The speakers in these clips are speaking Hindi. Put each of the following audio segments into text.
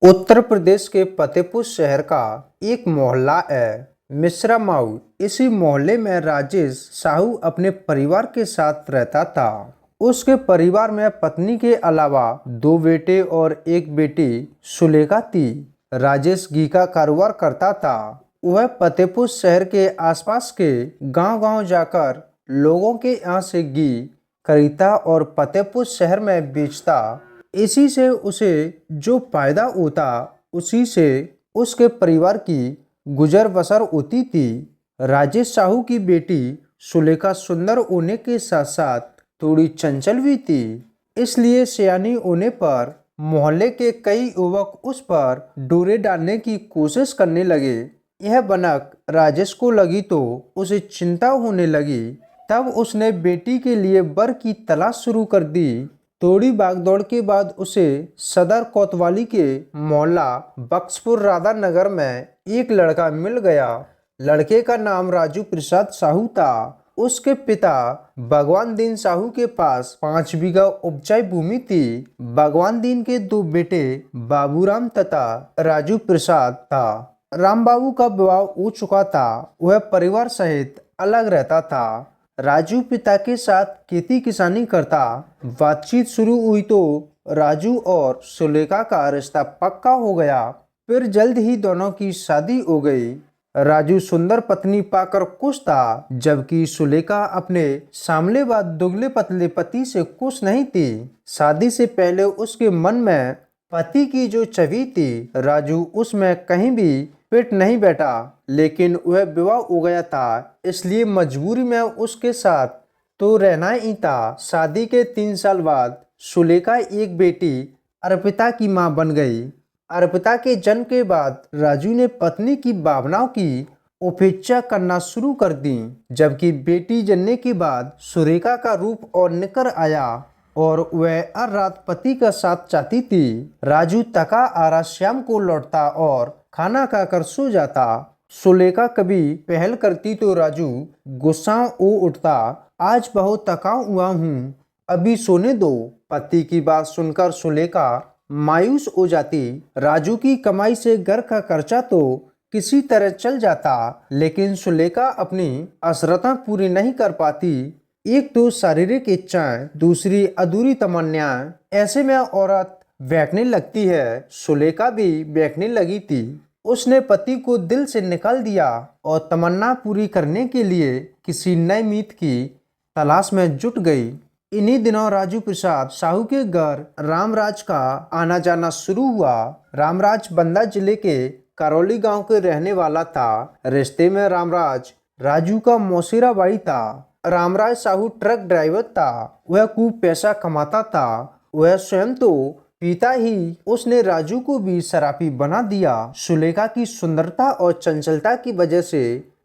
उत्तर प्रदेश के फतेहपुर शहर का एक मोहल्ला है मिश्रा माऊ। इसी मोहल्ले में राजेश साहू अपने परिवार के साथ रहता था। उसके परिवार में पत्नी के अलावा दो बेटे और एक बेटी सुलेखा थी। राजेश घी का कारोबार करता था। वह फतेहपुर शहर के आसपास के गांव-गांव जाकर लोगों के यहाँ से घी खरीदता और फतेहपुर शहर में बेचता। इसी से उसे जो फायदा होता उसी से उसके परिवार की गुजर बसर होती थी। राजेश साहू की बेटी सुलेखा सुंदर होने के साथ साथ थोड़ी चंचल भी थी, इसलिए सयानी होने पर मोहल्ले के कई युवक उस पर डोरे डालने की कोशिश करने लगे। यह भनक राजेश को लगी तो उसे चिंता होने लगी। तब उसने बेटी के लिए वर की तलाश शुरू कर दी। थोड़ी भागदौड़ के बाद उसे सदर कोतवाली के मोहल्ला बख्शपुर राधा नगर में एक लड़का मिल गया। लड़के का नाम राजू प्रसाद साहू था। उसके पिता भगवान दीन साहू के पास 5 बीघा उपजाऊ भूमि थी। भगवान दीन के दो बेटे बाबूराम तथा राजू प्रसाद था। राम बाबू का विवाह हो चुका था। वह परिवार सहित अलग रहता था। राजू पिता के साथ खेती किसानी करता। बातचीत शुरू हुई तो राजू और सुलेखा का रिश्ता पक्का हो गया। फिर जल्द ही दोनों की शादी हो गई। राजू सुंदर पत्नी पाकर खुश था, जबकि सुलेखा अपने सामलेवाद दुगले पतले पति से खुश नहीं थी। शादी से पहले उसके मन में पति की जो छवि थी, राजू उसमें कहीं भी फिट नहीं बैठा। लेकिन वह विवाह हो गया था, इसलिए मजबूरी में उसके साथ तो रहना ही था। शादी के 3 साल बाद सुलेखा एक बेटी अर्पिता की मां बन गई। अर्पिता के जन्म के बाद राजू ने पत्नी की भावनाओं की उपेक्षा करना शुरू कर दी, जबकि बेटी जनने के बाद सुरेखा का रूप और निखर आया और वह हर रात पति का साथ चाहती थी। राजू थका हारा शाम को लौटता और खाना खाकर सो जाता। सुलेखा कभी पहल करती तो राजू गुस्सा हो उठता, आज बहुत थका हुआ हूँ, अभी सोने दो। पति की बात सुनकर सुलेखा मायूस हो जाती। राजू की कमाई से घर का खर्चा तो किसी तरह चल जाता, लेकिन सुलेखा अपनी असरतें पूरी नहीं कर पाती। एक तो शारीरिक इच्छाएं, दूसरी अधूरी तमन्नाएं। ऐसे में औरत बहकने लगती है। सुलेखा भी बहकने लगी थी। उसने पति को दिल से निकाल दिया और तमन्ना पूरी करने के लिए किसी नए मीत की तलाश में जुट गई। इन्हीं दिनों राजू प्रसाद साहू के घर रामराज का आना जाना शुरू हुआ। रामराज बंदा जिले के करौली गांव के रहने वाला था। रिश्ते में रामराज राजू का मौसेरा भाई था। रामराज साहू ट्रक ड्राइवर था। वह खूब पैसा कमाता था। वह स्वयं तो पीता ही, उसने राजू को भी शराबी बना दिया। सुलेखा की सुंदरता और चंचलता की वजह से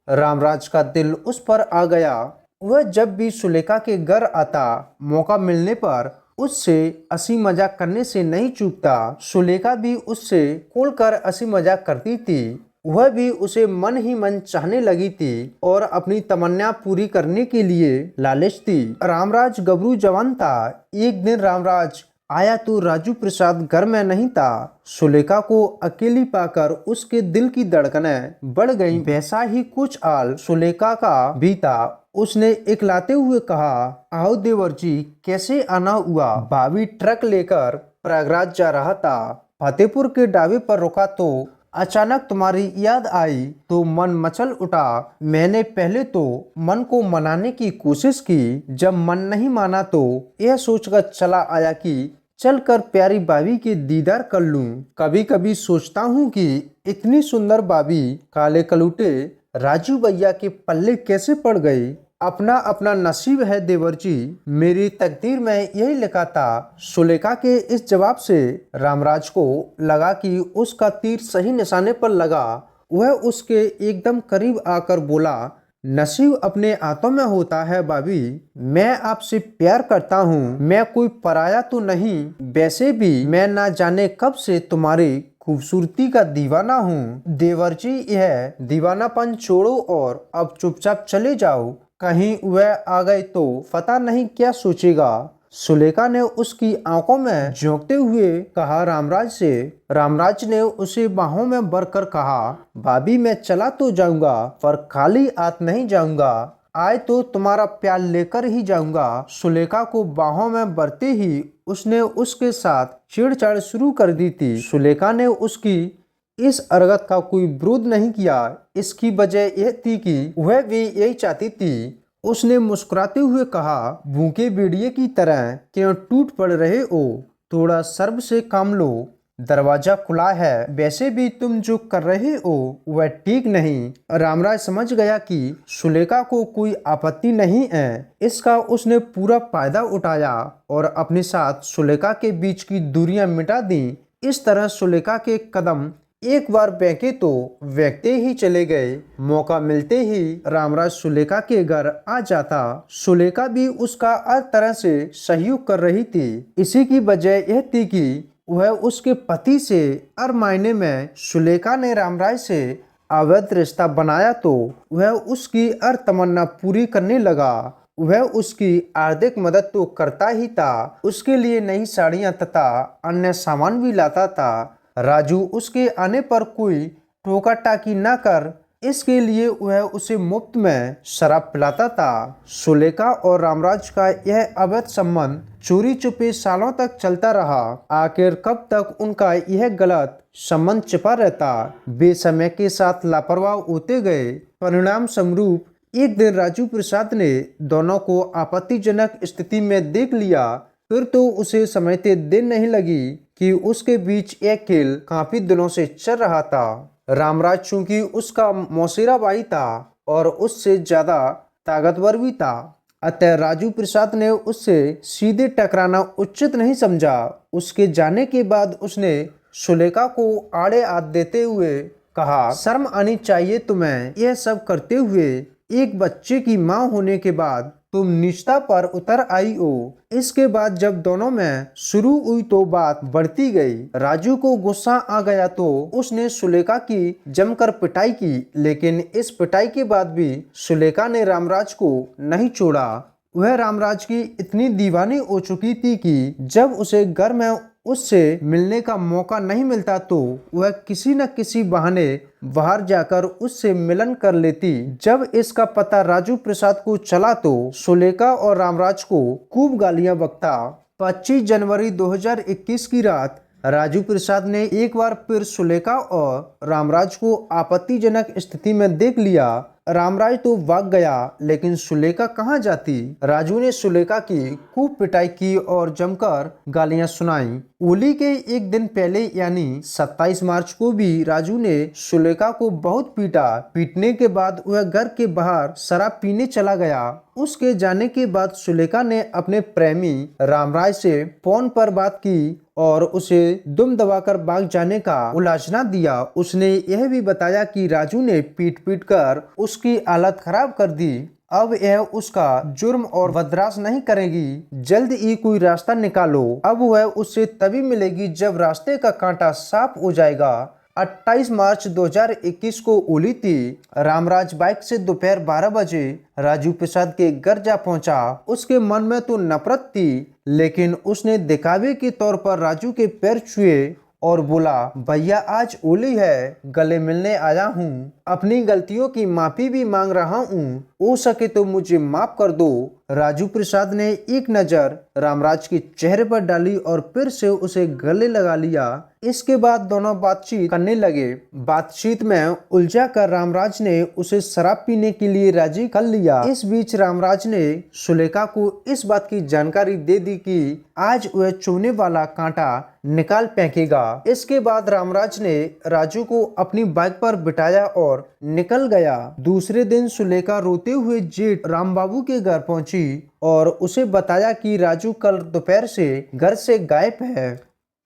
रामराज का दिल उस पर आ गया। वह जब भी सुलेखा के घर आता, मौका मिलने पर उससे हंसी मजाक करने से नहीं चूकता। सुलेखा भी उससे खोलकर हंसी मजाक करती थी। वह भी उसे मन ही मन चाहने लगी थी और अपनी तमन्ना पूरी करने के लिए लालच थी। रामराज गबरू जवान था। एक दिन रामराज आया तो राजू प्रसाद घर में नहीं था। सुलेखा को अकेली पाकर उसके दिल की धड़कनें बढ़ गईं। वैसा ही कुछ हाल सुलेखा का भी था। उसने इकलाते हुए कहा, आओ देवर जी, कैसे आना हुआ? भाभी ट्रक लेकर प्रयागराज जा रहा था। फतेहपुर के ढाबे पर रुका तो अचानक तुम्हारी याद आई तो मन मचल उठा। मैंने पहले तो मन को मनाने की कोशिश की। जब मन नहीं माना तो यह सोचकर चला आया कि चलकर प्यारी भाभी के दीदार कर लूं। कभी कभी सोचता हूँ कि इतनी सुंदर भाभी काले कलूटे राजू भैया के पल्ले कैसे पड़ गई। अपना अपना नसीब है देवर जी, मेरी तकदीर में यही लिखा था। सुलेखा के इस जवाब से रामराज को लगा कि उसका तीर सही निशाने पर लगा। वह उसके एकदम करीब आकर बोला, नसीब अपने हाथों में होता है भाभी, मैं आपसे प्यार करता हूँ। मैं कोई पराया तो नहीं। वैसे भी मैं ना जाने कब से तुम्हारी खूबसूरती का दीवाना हूँ। देवर जी, यह दीवानापन छोड़ो और अब चुपचाप चले जाओ। कहीं वह आ गए तो पता नहीं क्या सोचेगा। सुलेखा ने उसकी आंखों में झोंकते हुए कहा रामराज से। रामराज ने उसे बाहों में भरकर कहा, भाभी मैं चला तो जाऊंगा पर खाली हाथ नहीं जाऊंगा, आए तो तुम्हारा प्यार लेकर ही जाऊंगा। सुलेखा को बाहों में भरते ही उसने उसके साथ छेड़छाड़ शुरू कर दी थी। सुलेखा ने उसकी इस हरकत का कोई विरोध नहीं किया। इसकी वजह यह थी कि वह भी यही चाहती थी। उसने मुस्कुराते हुए कहा, भूखे भेड़िए की तरह क्यों टूट पड़ रहे हो, थोड़ा शर्म से काम लो, दरवाजा खुला है, वैसे भी तुम जो कर रहे हो वह ठीक नहीं। रामराज समझ गया कि सुलेखा को कोई आपत्ति नहीं है। इसका उसने पूरा फायदा उठाया और अपने साथ सुलेखा के बीच की दूरियां मिटा दी। इस तरह सुलेखा के कदम एक बार बहके तो व्यक्ति ही चले गए। मौका मिलते ही रामराज सुलेखा के घर आ जाता। सुलेखा भी उसका हर तरह से सहयोग कर रही थी। इसी की वजह यह थी कि वह उसके पति से हर मायने में सुलेखा ने रामराज से अवैध रिश्ता बनाया तो वह उसकी हर तमन्ना पूरी करने लगा। वह उसकी आर्थिक मदद तो करता ही था, उसके लिए नई साड़ियां तथा अन्य सामान भी लाता था। राजू उसके आने पर कोई टोका टाकी न कर इसके लिए वह उसे मुफ्त में शराब पिलाता था। सुलेखा और रामराज का यह अवैध संबंध चोरी छुपे सालों तक चलता रहा। आखिर कब तक उनका यह गलत संबंध छिपा रहता। वे समय के साथ लापरवाह होते गए। परिणाम स्वरूप एक दिन राजू प्रसाद ने दोनों को आपत्तिजनक स्थिति में देख लिया। फिर तो उसे समझते देर नहीं लगी कि उसके बीच एक खेल काफी दिनों से चल रहा था। रामराज चूंकि उसका मौसेरा भाई था और उससे ज्यादा ताकतवर भी था, अतः राजू प्रसाद ने उससे सीधे टकराना उचित नहीं समझा। उसके जाने के बाद उसने सुलेखा को आड़े हाथ देते हुए कहा, शर्म आनी चाहिए तुम्हें, यह सब करते हुए एक बच्चे की माँ होने के बाद तुम निजता पर उतर आई हो। इसके बाद जब दोनों में शुरू हुई तो बात बढ़ती गई। राजू को गुस्सा आ गया तो उसने सुलेखा की जमकर पिटाई की, लेकिन इस पिटाई के बाद भी सुलेखा ने रामराज को नहीं छोड़ा। वह रामराज की इतनी दीवानी हो चुकी थी कि जब उसे घर में उससे मिलने का मौका नहीं मिलता तो वह किसी न किसी बहाने बाहर जाकर उससे मिलन कर लेती। जब इसका पता राजू प्रसाद को चला तो सुलेखा और रामराज को खूब गालियां बकता। 25 जनवरी 2021 की रात राजू प्रसाद ने एक बार फिर सुलेखा और रामराज को आपत्तिजनक स्थिति में देख लिया। रामराज तो भाग गया, लेकिन सुलेखा कहाँ जाती। राजू ने सुलेखा की खूब पिटाई की और जमकर गालियां सुनाई। होली के एक दिन पहले यानी 27 मार्च को भी राजू ने सुलेखा को बहुत पीटा। पीटने के बाद वह घर के बाहर शराब पीने चला गया। उसके जाने के बाद सुलेखा ने अपने प्रेमी रामराज से फोन पर बात की और उसे दुम दबाकर भाग जाने का उलाझना दिया। उसने यह भी बताया कि राजू ने पीट पीट कर उसकी हालत खराब कर दी। अब यह उसका जुर्म और बर्दाश्त नहीं करेगी। जल्द ही कोई रास्ता निकालो। अब वह उससे तभी मिलेगी जब रास्ते का कांटा साफ हो जाएगा। 28 मार्च 2021 को होली थी। रामराज बाइक से दोपहर 12 बजे राजू प्रसाद के घर जा पहुंचा। उसके मन में तो नफरत थी, लेकिन उसने दिखावे के तौर पर राजू के पैर छुए और बोला, भैया आज होली है, गले मिलने आया हूँ, अपनी गलतियों की माफी भी मांग रहा हूँ, हो सके तो मुझे माफ कर दो। राजू प्रसाद ने एक नजर रामराज के चेहरे पर डाली और फिर से उसे गले लगा लिया। इसके बाद दोनों बातचीत करने लगे। बातचीत में उलझा कर रामराज ने उसे शराब पीने के लिए राजी कर लिया। इस बीच रामराज ने सुलेखा को इस बात की जानकारी दे दी कि आज वह चुभने वाला कांटा निकाल फेंकेगा। इसके बाद रामराज ने राजू को अपनी बाइक पर बिठाया और निकल गया। दूसरे दिन सुलेखा रोते हुए जेठ रामबाबू के घर पहुंची और उसे बताया कि राजू कल दोपहर से घर से गायब है,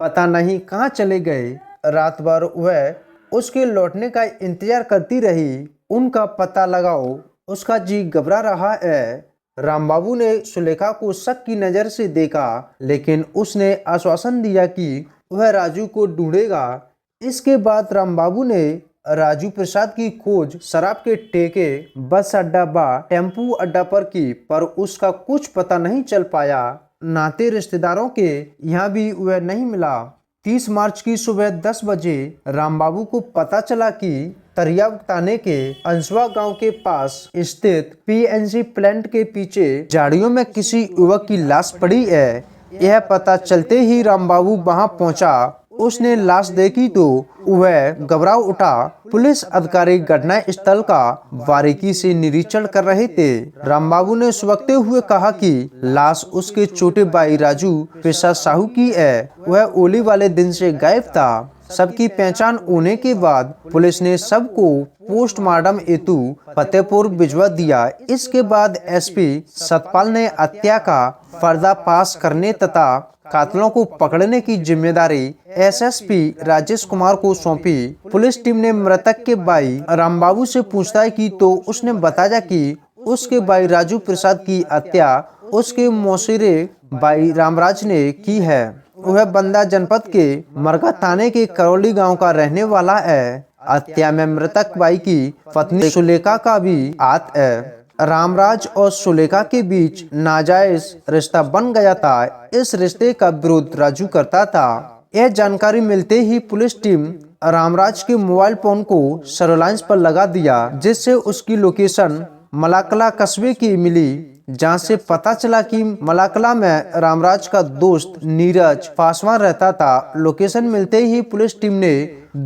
पता नहीं कहाँ चले गए। रात भर वह उसके लौटने का इंतजार करती रही। उनका पता लगाओ, उसका जी घबरा रहा है। रामबाबू ने सुलेखा को शक की नजर से देखा, लेकिन उसने आश्वासन दिया कि वह राजू को ढूंढेगा। इसके बाद रामबाबू ने राजू प्रसाद की खोज शराब के ठेके, बस अड्डा व टेम्पू अड्डा पर की, पर उसका कुछ पता नहीं चल पाया। नाते रिश्तेदारों के यहाँ भी वह नहीं मिला। 30 मार्च की सुबह 10 बजे रामबाबू को पता चला कि तरियावताने के अंसवा गांव के पास स्थित पीएनजी प्लांट के पीछे झाड़ियों में किसी युवक की लाश पड़ी है। यह पता चलते ही रामबाबू वहां पहुंचा। उसने लाश देखी तो वह घबरा उठा। पुलिस अधिकारी घटना स्थल का बारीकी से निरीक्षण कर रहे थे। रामबाबू ने सुबकते हुए कहा कि लाश उसके छोटे भाई राजू प्रसाद साहू की है। वह होली वाले दिन से गायब था। सबकी पहचान होने के बाद पुलिस ने सबको पोस्टमार्टम हेतु फतेहपुर भिजवा दिया। इसके बाद एसपी सतपाल ने हत्या का पर्दाफाश करने तथा कातिलों को पकड़ने की जिम्मेदारी एसएसपी राजेश कुमार को सौंपी। पुलिस टीम ने मृतक के भाई रामबाबू से पूछताछ की तो उसने बताया कि उसके भाई राजू प्रसाद की हत्या उसके मौसेरे भाई रामराज ने की है। वह बंदा जनपद के मरगा थाने के करौली गांव का रहने वाला है। हत्या में मृतक भाई की पत्नी सुलेखा का भी हाथ है। रामराज और सुलेखा के बीच नाजायज रिश्ता बन गया था। इस रिश्ते का विरोध राजू करता था। यह जानकारी मिलते ही पुलिस टीम रामराज के मोबाइल फोन को सर्विलांस पर लगा दिया, जिससे उसकी लोकेशन मलाकला कस्बे की मिली, जहां से पता चला कि मलाकला में रामराज का दोस्त नीरज पासवान रहता था। लोकेशन मिलते ही पुलिस टीम ने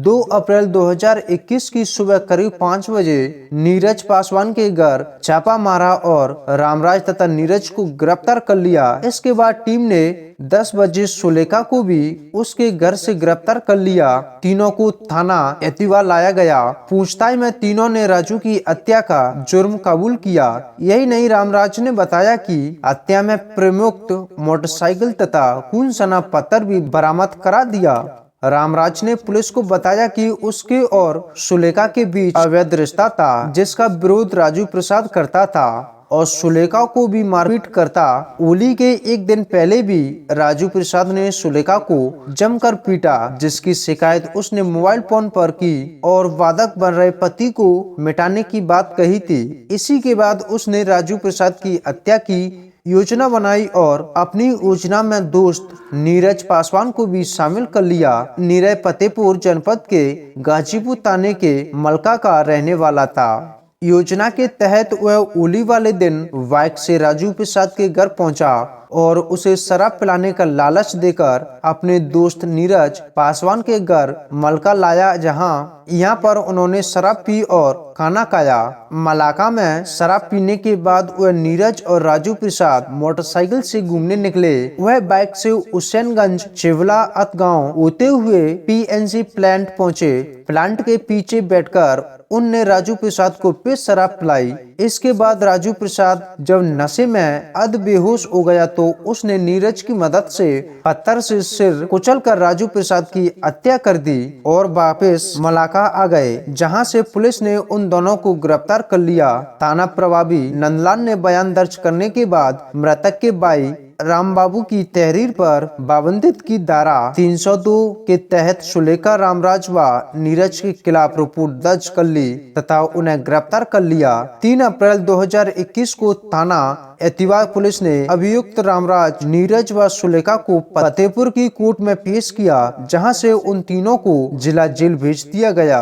2 अप्रैल 2021 की सुबह करीब 5 बजे नीरज पासवान के घर छापा मारा और रामराज तथा नीरज को गिरफ्तार कर लिया। इसके बाद टीम ने 10 बजे सुलेखा को भी उसके घर से गिरफ्तार कर लिया। तीनों को थाना एतिवा लाया गया। पूछताछ में तीनों ने राजू की हत्या का जुर्म कबूल किया। यही नहीं, रामराज ने बताया कि हत्या में प्रयुक्त मोटरसाइकिल तथा खून सना पत्थर भी बरामद करा दिया। रामराज ने पुलिस को बताया कि उसके और सुलेखा के बीच अवैध रिश्ता था, जिसका विरोध राजू प्रसाद करता था और सुलेखा को भी मारपीट करता। होली के एक दिन पहले भी राजू प्रसाद ने सुलेखा को जमकर पीटा, जिसकी शिकायत उसने मोबाइल फोन पर की और वादक बन रहे पति को मिटाने की बात कही थी। इसी के बाद उसने राजू प्रसाद की हत्या की योजना बनाई और अपनी योजना में दोस्त नीरज पासवान को भी शामिल कर लिया। नीरज फतेहपुर जनपद के गाजीपुर थाने के मलका का रहने वाला था। योजना के तहत वह होली वाले दिन बाइक से राजू प्रसाद के घर पहुंचा और उसे शराब पिलाने का लालच देकर अपने दोस्त नीरज पासवान के घर मलका लाया, यहाँ पर उन्होंने शराब पी और खाना खाया। मलाका में शराब पीने के बाद वह नीरज और राजू प्रसाद मोटरसाइकिल से घूमने निकले। वह बाइक से हुसैनगंज चिवला अतगांव होते हुए पीएनजी प्लांट पहुंचे। प्लांट के पीछे बैठकर उनने राजू प्रसाद को फिर शराब पिलाई। इसके बाद राजू प्रसाद जब नशे में अध बेहोश हो गया तो उसने नीरज की मदद से पत्थर से सिर कुचलकर राजू प्रसाद की हत्या कर दी और वापस मलाका आ गए, जहां से पुलिस ने उन दोनों को गिरफ्तार कर लिया। थाना प्रभारी नंदलाल ने बयान दर्ज करने के बाद मृतक के भाई रामबाबू की तहरीर पर पाबंदित की धारा 302 के तहत सुलेखा, रामराज व नीरज के खिलाफ रिपोर्ट दर्ज कर ली तथा उन्हें गिरफ्तार कर लिया। 3 अप्रैल 2021 को थाना एतिवा पुलिस ने अभियुक्त रामराज, नीरज व सुलेखा को फतेहपुर की कोर्ट में पेश किया, जहां से उन तीनों को जिला जेल भेज दिया गया।